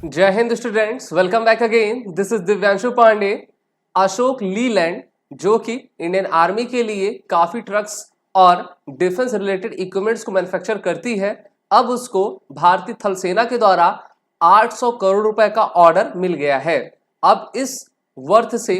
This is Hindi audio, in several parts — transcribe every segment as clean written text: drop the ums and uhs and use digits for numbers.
जय हिंद students, welcome back again. This is Divyanshu Pandey. Ashok Leyland जो कि इंडियन आर्मी के लिए काफी ट्रक्स और डिफेंस रिलेटेड इक्विपमेंट्स को मैन्युफैक्चर करती है, अब उसको भारतीय थल सेना के द्वारा 800 करोड़ रुपए का ऑर्डर मिल गया है। अब इस वर्थ से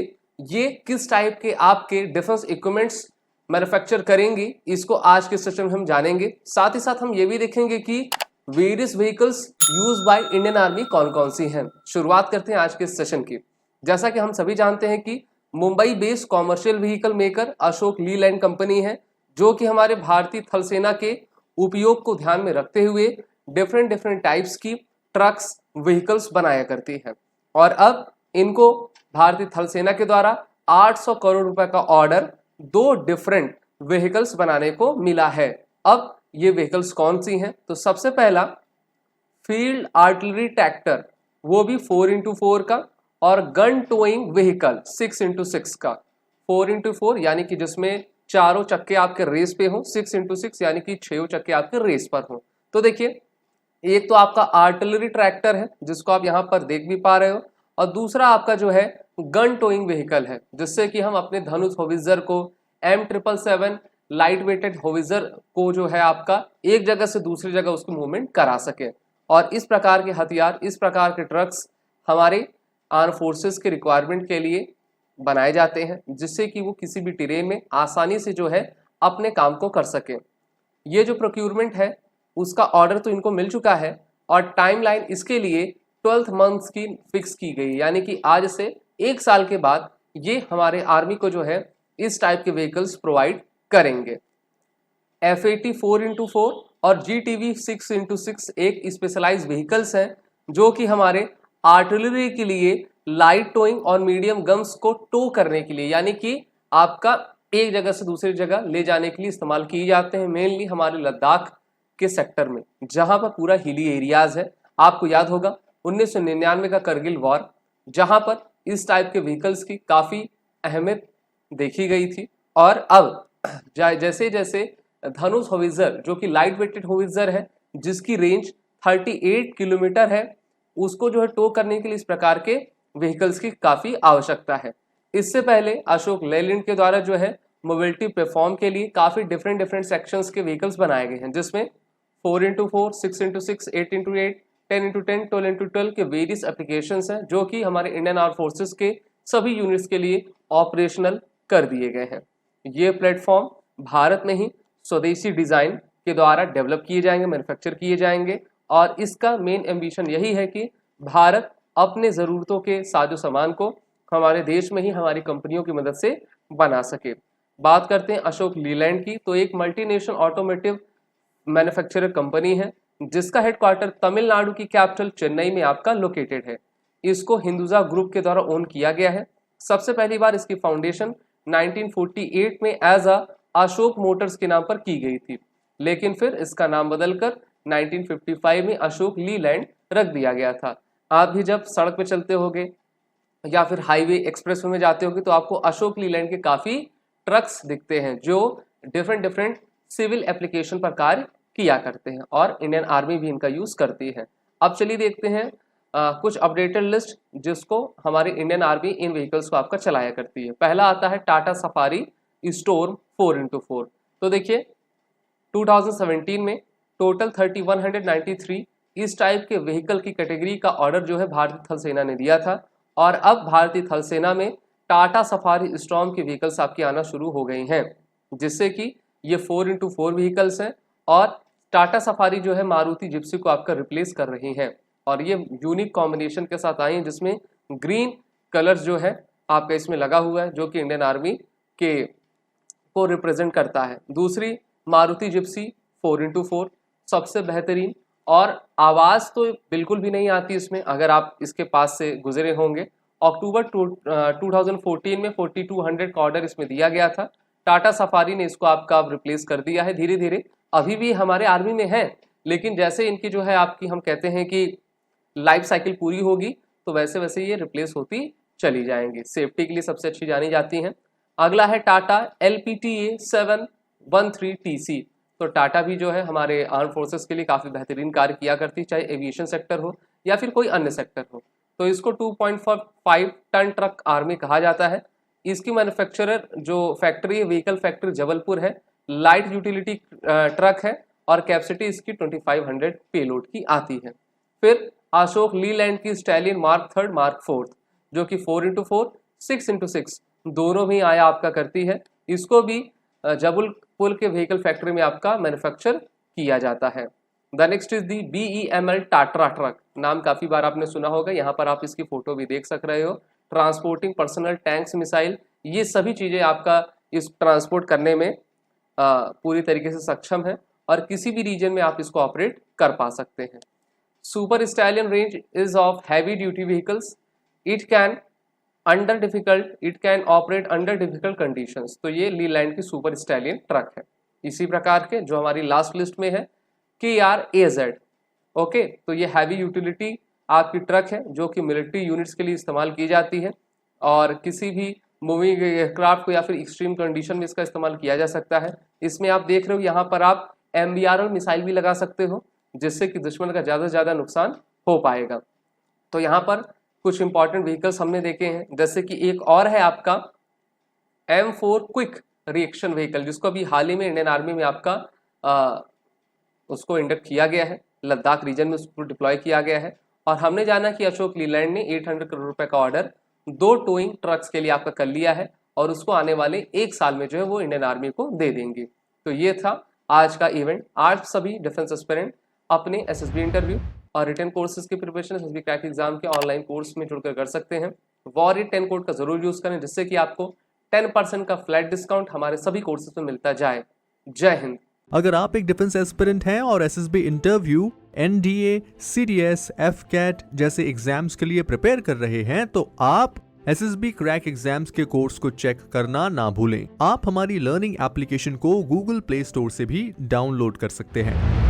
ये किस टाइप के आपके डिफेंस इक्विपमेंट्स मैन्युफैक्चर करेंगी, इसको आज के सेशन में हम जानेंगे। साथ ही साथ हम ये भी देखेंगे कि various vehicles use by Indian army कौन कौन सी हैं। शुरुआत करते हैं आज के सेशन की। जैसा कि हम सभी जानते हैं कि Mumbai based commercial vehicle maker Ashok Leyland company है, जो कि हमारे भारतीय थल सेना के उपयोग को ध्यान में रखते हुए डिफरेंट टाइप्स की ट्रक्स व्हीकल्स बनाया करती है। और अब इनको भारतीय थल सेना के द्वारा 800 करोड़ रुपए का ऑर्डर दो डिफरेंट व्हीकल्स बनाने को मिला है। अब ये व्हीकल्स कौन सी हैं? तो सबसे पहला फील्ड आर्टिलरी ट्रैक्टर, वो भी 4x4 का, और गन टोइंग व्हीकल 6x6 का। 4x4 यानी कि जिसमें चारों चक्के आपके रेस पे हो, 6x6 यानी कि 6 चक्के आपके रेस पर हो। तो देखिए, एक तो आपका आर्टिलरी ट्रैक्टर है जिसको आप यहाँ पर देख भी पा रहे हो, और दूसरा आपका जो है गन टोइंग व्हीकल है, जिससे कि हम अपने धनुष होवित्जर को, M777 लाइट वेटेड होवित्जर को जो है आपका एक जगह से दूसरी जगह उसको मूवमेंट करा सके। और इस प्रकार के हथियार, इस प्रकार के ट्रक्स हमारे आर्म फोर्सेस के रिक्वायरमेंट के लिए बनाए जाते हैं, जिससे कि वो किसी भी टेरेन में आसानी से जो है अपने काम को कर सके। ये जो प्रोक्यूरमेंट है उसका ऑर्डर तो इनको मिल चुका है, और टाइमलाइन इसके लिए 12 मंथ्स की फिक्स की गई, यानी कि आज से 1 साल के बाद ये हमारे आर्मी को जो है इस टाइप के व्हीकल्स प्रोवाइड करेंगे। F80 4x4 और GTV 6x6 एक स्पेशलाइज्ड व्हीकल्स हैं, जो कि हमारे आर्टिलरी के लिए लाइट टोइंग और मीडियम गन्स को टो करने के लिए, यानी कि आपका एक जगह से दूसरी जगह ले जाने के लिए इस्तेमाल किए जाते हैं। मेनली हमारे लद्दाख के सेक्टर में, जहां पर पूरा हिली एरियाज है। आपको याद होगा 1999 का करगिल वॉर, जहां पर इस टाइप के व्हीकल्स की काफी अहमियत देखी गई थी। और अब जैसे जैसे धनुष होवित्जर, जो कि लाइट वेटेड होवित्जर है, जिसकी रेंज 38 किलोमीटर है, उसको जो है टो करने के लिए इस प्रकार के व्हीकल्स की काफी आवश्यकता है। इससे पहले अशोक लेलैंड के द्वारा जो है मोबिलिटी प्लेटफॉर्म के लिए काफी डिफरेंट सेक्शंस के व्हीकल्स बनाए गए हैं, जिसमें 4x4, 6x6, 8x8, 10x10, 12x12 के वेरियस एप्लीकेशंस हैं, जो कि हमारे इंडियन आर्म फोर्सेस के सभी यूनिट्स के लिए ऑपरेशनल कर दिए गए हैं। ये प्लेटफॉर्म भारत में ही स्वदेशी डिजाइन के द्वारा डेवलप किए जाएंगे, मैन्युफैक्चर किए जाएंगे, और इसका मेन एम्बिशन यही है कि भारत अपने ज़रूरतों के साजो सामान को हमारे देश में ही हमारी कंपनियों की मदद से बना सके। बात करते हैं अशोक लीलैंड की, तो एक मल्टीनेशनल ऑटोमोटिव मैन्युफैक्चरर कंपनी है, जिसका हेडक्वार्टर तमिलनाडु की कैपिटल चेन्नई में आपका लोकेटेड है। इसको हिंदुजा ग्रुप के द्वारा ओन किया गया है। सबसे पहली बार इसकी फाउंडेशन 1948 में एज अशोक मोटर्स के नाम पर की गई थी, लेकिन फिर इसका नाम बदलकर 1955 में अशोक लीलैंड रख दिया गया था। आप भी जब सड़क पे चलते होगे या फिर हाईवे एक्सप्रेसवे में जाते होगे, तो आपको अशोक लीलैंड के काफी ट्रक्स दिखते हैं, जो डिफरेंट सिविल एप्लीकेशन पर कार्य किया करते हैं, और इंडियन आर्मी भी इनका यूज करती है। अब चलिए देखते हैं कुछ अपडेटेड लिस्ट जिसको हमारी इंडियन आर्मी इन व्हीकल्स को आपका चलाया करती है। पहला आता है टाटा सफारी स्टॉर्म 4x4। तो देखिए 2017 में टोटल 3193 इस टाइप के व्हीकल की कैटेगरी का ऑर्डर जो है भारतीय थल सेना ने दिया था, और अब भारतीय थल सेना में टाटा सफारी स्टॉर्म की व्हीकल्स आपकी आना शुरू हो गई हैं, जिससे कि ये 4x4 व्हीकल्स हैं, और टाटा सफारी जो है मारुति जिप्सी को आपका रिप्लेस कर रही हैं, और ये यूनिक कॉम्बिनेशन के साथ आई हैं, जिसमें ग्रीन कलर्स जो है आपका इसमें लगा हुआ है, जो कि इंडियन आर्मी के को रिप्रेजेंट करता है। दूसरी मारुति जिप्सी 4x4 सबसे बेहतरीन, और आवाज़ तो बिल्कुल भी नहीं आती इसमें अगर आप इसके पास से गुजरे होंगे। अक्टूबर 2014 में 4200 का ऑर्डर इसमें दिया गया था। टाटा सफारी ने इसको आपका रिप्लेस कर दिया है धीरे धीरे। अभी भी हमारे आर्मी में है, लेकिन जैसे इनकी जो है आपकी, हम कहते हैं कि लाइफ साइकिल पूरी होगी, तो वैसे वैसे ये रिप्लेस होती चली जाएंगी। सेफ्टी के लिए सबसे अच्छी जानी जाती हैं। अगला है टाटा LPTA 713TC। तो टाटा भी जो है हमारे आर्म फोर्सेस के लिए काफ़ी बेहतरीन कार्य किया करती, चाहे एविएशन सेक्टर हो या फिर कोई अन्य सेक्टर हो। तो इसको 2.5 टन ट्रक आर्मी कहा जाता है। इसकी मैन्युफैक्चरर जो फैक्ट्री है, व्हीकल फैक्ट्री जबलपुर है, लाइट यूटिलिटी ट्रक है और कैपेसिटी इसकी 2500 पेलोड की आती है। फिर अशोक लीलैंड की स्टैलियन मार्क 3 मार्क 4 जो कि 4x4 6x6 दोनों भी आया आपका करती है। इसको भी जबलपुर के व्हीकल फैक्ट्री में आपका मैन्युफैक्चर किया जाता है। The next is the BEML टाट्रा truck, नाम काफी बार आपने सुना होगा, यहाँ पर आप इसकी फोटो भी देख सक रहे हो। ट्रांसपोर्टिंग पर्सनल टैंक्स मिसाइल, ये सभी चीजें आपका इस ट्रांसपोर्ट करने में पूरी तरीके से सक्षम है और किसी भी रीजन में आप इसको ऑपरेट कर पा सकते हैं। Super stallion range is of heavy duty vehicles, it can operate under difficult conditions. तो ये लीलैंड की सुपर स्टैलियन ट्रक है। इसी प्रकार के जो हमारी लास्ट लिस्ट में है KRAZ, ओके, तो ये हैवी यूटिलिटी आपकी ट्रक है जो कि मिलिट्री यूनिट्स के लिए इस्तेमाल की जाती है और किसी भी मूविंग एयरक्राफ्ट को या फिर एक्सट्रीम कंडीशन में इसका इस्तेमाल किया जा सकता है। इसमें आप देख रहे हो यहाँ पर आप MBRL मिसाइल भी लगा सकते हो जिससे कि दुश्मन का ज़्यादा से ज़्यादा नुकसान हो पाएगा। तो यहाँ पर कुछ इंपॉर्टेंट व्हीकल्स हमने देखे हैं, जैसे कि एक और है आपका M4 क्विक रिएक्शन व्हीकल, जिसको अभी हाल ही में इंडियन आर्मी में आपका उसको इंडक्ट किया गया है, लद्दाख रीजन में उसको डिप्लॉय किया गया है। और हमने जाना कि अशोक लीलैंड ने 800 करोड़ रुपए का ऑर्डर 2 टोइंग ट्रक्स के लिए आपका कर लिया है और उसको आने वाले 1 साल में जो है वो इंडियन आर्मी को दे देंगे। तो ये था आज का इवेंट। आज सभी डिफेंस एस्पिरेंट अपने SSB इंटरव्यू और रिटन कोर्सेज की प्रिपरेशन SSB क्रैक एग्जाम के ऑनलाइन कोर्स में जुड़कर कर सकते हैं। वॉरियर 10 कोड का जरूर यूज करें जिससे कि आपको 10% का फ्लैट डिस्काउंट हमारे सभी कोर्सेज में मिलता जाए। जय हिंद। अगर आप एक डिफेंस एस्पिरेंट हैं और SSB interview, NDA, CDS, FCAT जैसे एग्जाम्स के लिए प्रिपेयर कर रहे हैं तो आप SSB क्रैक एग्जाम्स के कोर्स को चेक करना ना भूलें। आप हमारी लर्निंग एप्लीकेशन को Google प्ले स्टोर से भी डाउनलोड कर सकते हैं।